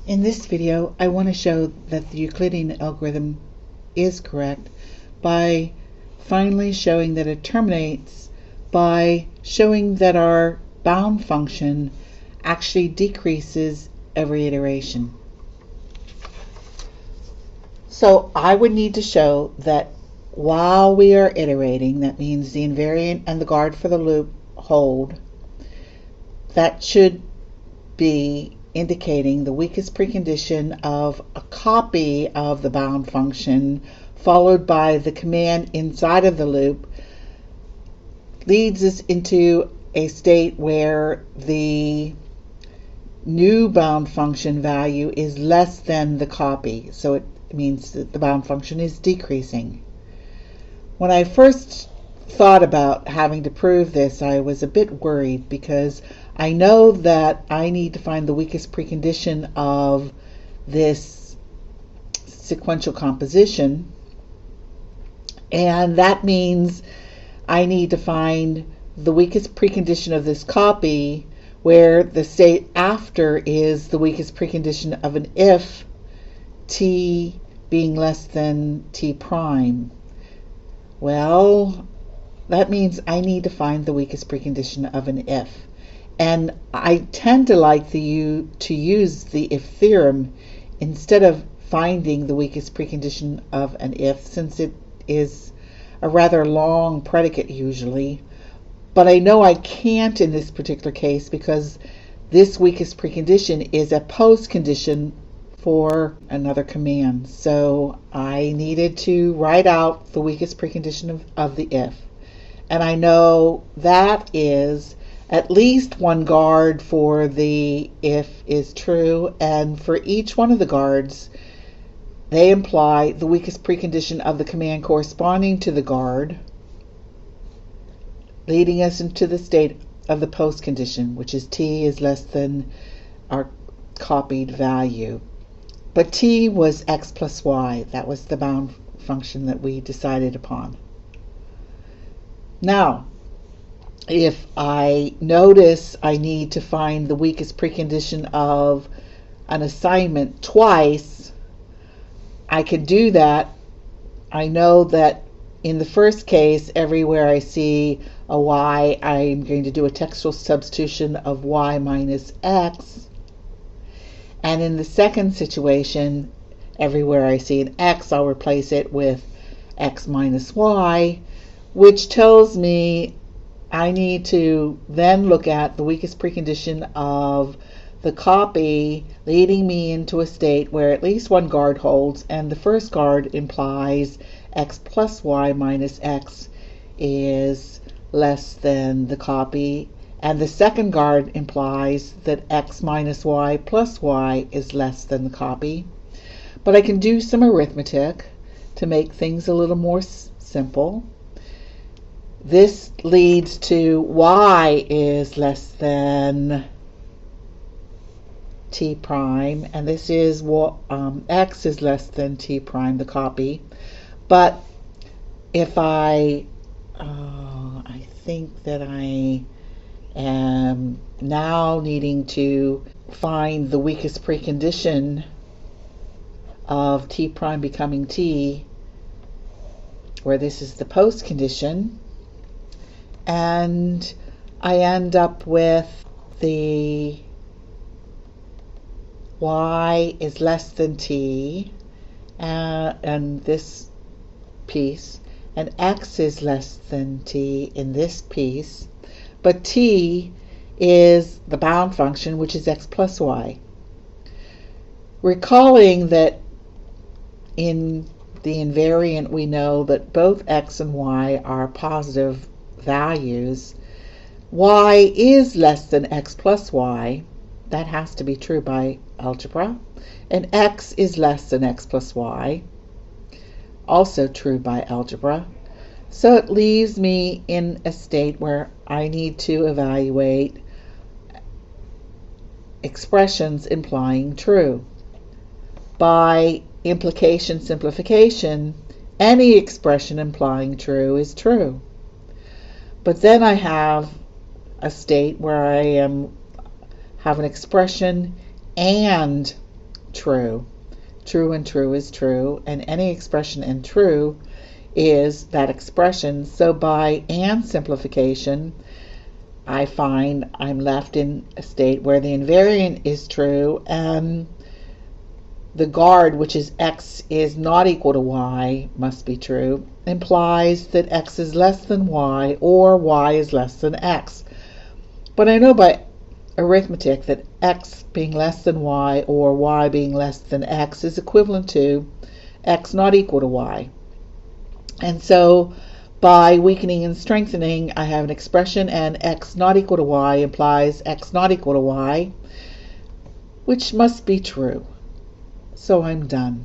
In this video, I want to show that the Euclidean algorithm is correct by finally showing that it terminates by showing that our bound function actually decreases every iteration. So I would need to show that while we are iterating, that means the invariant and the guard for the loop hold, that should be indicating the weakest precondition of a copy of the bound function followed by the command inside of the loop leads us into a state where the new bound function value is less than the copy. So it means that the bound function is decreasing. When I first thought about having to prove this, I was a bit worried because I know that I need to find the weakest precondition of this sequential composition, and that means I need to find the weakest precondition of this copy where the state after is the weakest precondition of an if t being less than t prime. Well, that means I need to find the weakest precondition of an if. And I tend to like to use the if theorem instead of finding the weakest precondition of an if, since it is a rather long predicate usually. But I know I can't in this particular case because this weakest precondition is a postcondition for another command. So I needed to write out the weakest precondition of the if. And I know that is at least one guard for the if is true, and for each one of the guards they imply the weakest precondition of the command corresponding to the guard, leading us into the state of the postcondition, which is t is less than our copied value. But t was x plus y. That was the bound function that we decided upon. Now, if I notice I need to find the weakest precondition of an assignment twice, I can do that. I know that in the first case, everywhere I see a y, I'm going to do a textual substitution of y minus x. And in the second situation, everywhere I see an x, I'll replace it with x minus y, which tells me I need to then look at the weakest precondition of the copy, leading me into a state where at least one guard holds, and the first guard implies x plus y minus x is less than the copy, and the second guard implies that x minus y plus y is less than the copy. But I can do some arithmetic to make things a little more simple. This leads to y is less than t prime, and this is what x is less than t prime, the copy. But if I think that I am now needing to find the weakest precondition of t prime becoming t, where this is the postcondition, and I end up with the y is less than t and this piece, and x is less than t in this piece, but t is the bound function, which is x plus y. Recalling that in the invariant we know that both x and y are positive values, y is less than x plus y. That has to be true by algebra. And x is less than x plus y. Also true by algebra. So it leaves me in a state where I need to evaluate expressions implying true. By implication simplification, any expression implying true is true. But then I have a state where I have an expression and true. True and true is true, and any expression in true is that expression. So by and simplification, I find I'm left in a state where the invariant is true and the guard, which is x is not equal to y, must be true, implies that x is less than y or y is less than x. But I know by arithmetic that x being less than y or y being less than x is equivalent to x not equal to y. And so by weakening and strengthening, I have an expression, and x not equal to y implies x not equal to y, which must be true. So I'm done.